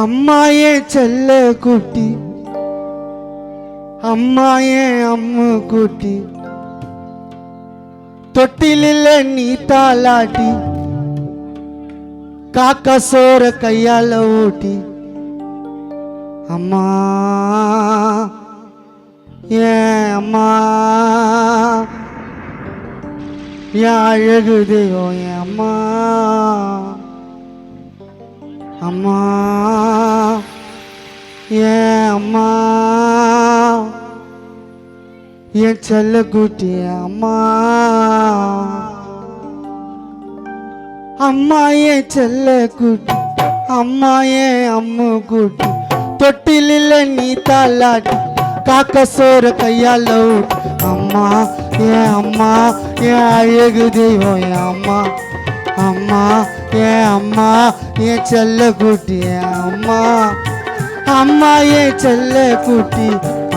அம்மா ஏன் செல்ல குட்டி, அம்மா ஏன் அம்மு குட்டி, தொட்டிலில் நீ தாலாட்டி காக்கா சோற கையால ஊட்டி. அம்மா ஏன் அம்மா, என் அழகு தெய்வம் என் அம்மா. அம்மா ஏன் அம்மா, என் செல்ல குட்டி அம்மா. அம்மா ஏன் செல்ல குட்டி, அம்மா ஏன் அம்மு குட்டி, தொட்டிலில் நீ தாலாட்டி காக்கா சோற கையால ஊட்டி. அம்மா ஏன் அம்மா, என் அழகு தெய்வம் என் அம்மா. அம்மா ஏன் அம்மா, என் செல்ல குட்டி என் அம்மா. அம்மா ஏன் செல்ல குட்டி,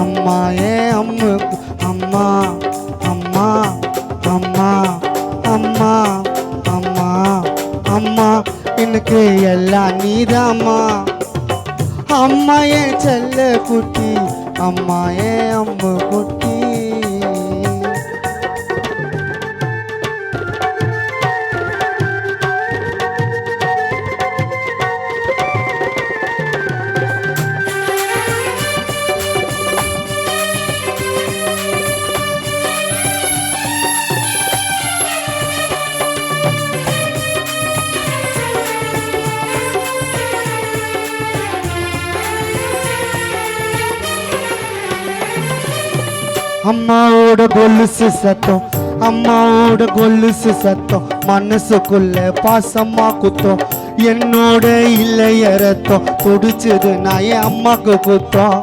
அம்மா ஏன் அம்மு. அம்மா அம்மா அம்மா அம்மா அம்மா அம்மா, எனக்கு எல்லாம் நீதாம்மா. அம்மா ஏன் செல்ல குட்டி, அம்மா ஏன் அம்மு குட்டி. அம்மாவோட கொலுசு சத்தம், அம்மாவோட கொலுசு சத்தம், மனசுக்குள்ள பாசமா குத்தம். என்னோட இல்லைய ரத்தம் துடிச்சது நான் என் அம்மாக்கு குத்தம்.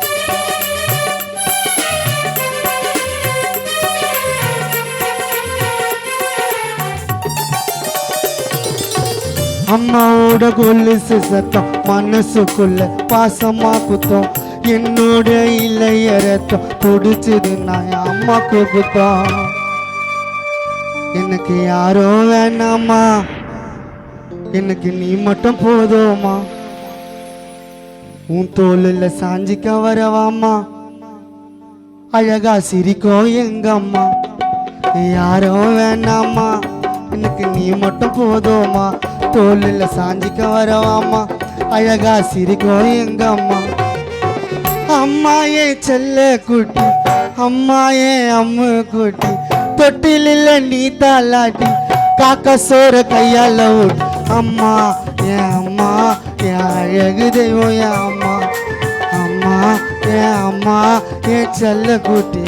அம்மாவோட கொலுசு சத்தம், மனசுக்குள்ள பாசமா குத்தம். என்னோட இல்லைய ரத்தம் துடிச்சது நான் என் அம்மாக்கு குத்தம். எனக்கு யாரோ வேணாமா, எனக்கு நீ மட்டும் போதுமா. உன் தோளில் சாஞ்சிக்க வரவாமா, அழகா சிரிக்கும் எங்க அம்மா. யாரோ வேணாமா, எனக்கு நீ மட்டும் போதுமா. தோளில் சாஞ்சிக்க வரவாமா, அழகா சிரிக்கும் எங்க அம்மா. அம்மா ஏன் செல்ல குட்டி, அம்மா ஏன் அம்மு குட்டி, தொட்டிலில் நீ தாலாட்டி காக்கா சோற கையால ஊட்டி. அம்மா என் அம்மா, என் அழகு தெய்வம் என் அம்மா. அம்மா என் அம்மா, என் செல்ல குட்டி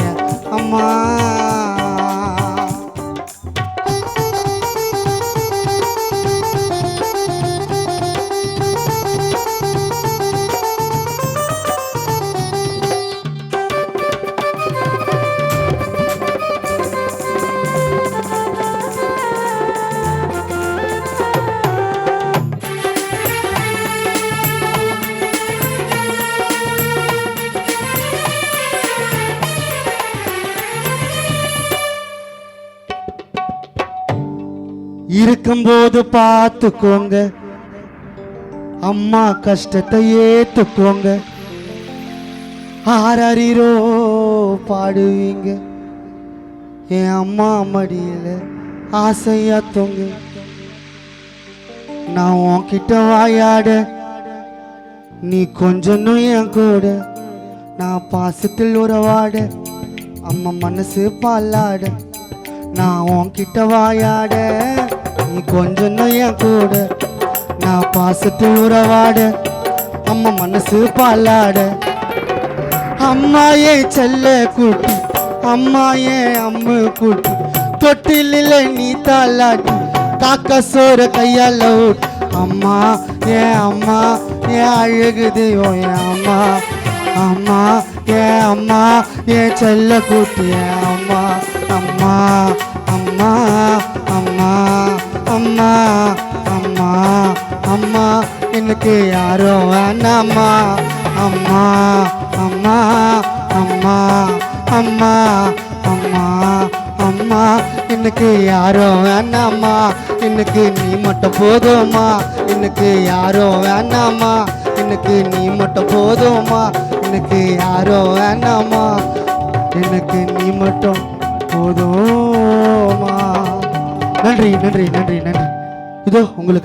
அம்மா. இருக்கும்போது பார்த்துக்கோங்க, அம்மா கஷ்டத்தை ஏத்துக்கோங்க. ஆரறிரோ பாடுவீங்க, என் அம்மா மடியில ஆசையா தொங்க. நான் உன்கிட்ட வாயாட, நீ கொஞ்சனும் என் கூட. நான் பாசத்தில் உறவாட, அம்மா மனசு பாலாட. நான் உன்கிட்ட வாயாட, நீ கொஞ்சனும் என் கூட. நான் பாசத்தில் உறவாட, அம்மா மனசு பாலாட. அம்மா ஏன் செல்ல குட்டி, அம்மா ஏன் அம்மு குட்டி, தொட்டிலில் நீ தாலாட்டி காக்கா சோற கையால ஊட்டி. அம்மா ஏன் அம்மா, என் அழகு தெய்வம் என் அம்மா. அம்மா ஏன் அம்மா, என் செல்ல குட்டி என் அம்மா. அம்மா அம்மா அம்மா அம்மா அம்மா அம்மா, எனக்கு யாரோ வேணாம்மா. அம்மா அம்மா அம்மா அம்மா அம்மா அம்மா, எனக்கு யாரோ வேணாம்மா. எனக்கு நீ மட்டும் போதுமா, எனக்கு யாரும் வேணாமா, எனக்கு நீ மட்டும் போதுமா, எனக்கு யாரும் வேணாமா, எனக்கு நீ மட்டும் போதுமா. நன்றி நன்றி நன்றி நன்றி. இதோ உங்களுக்கு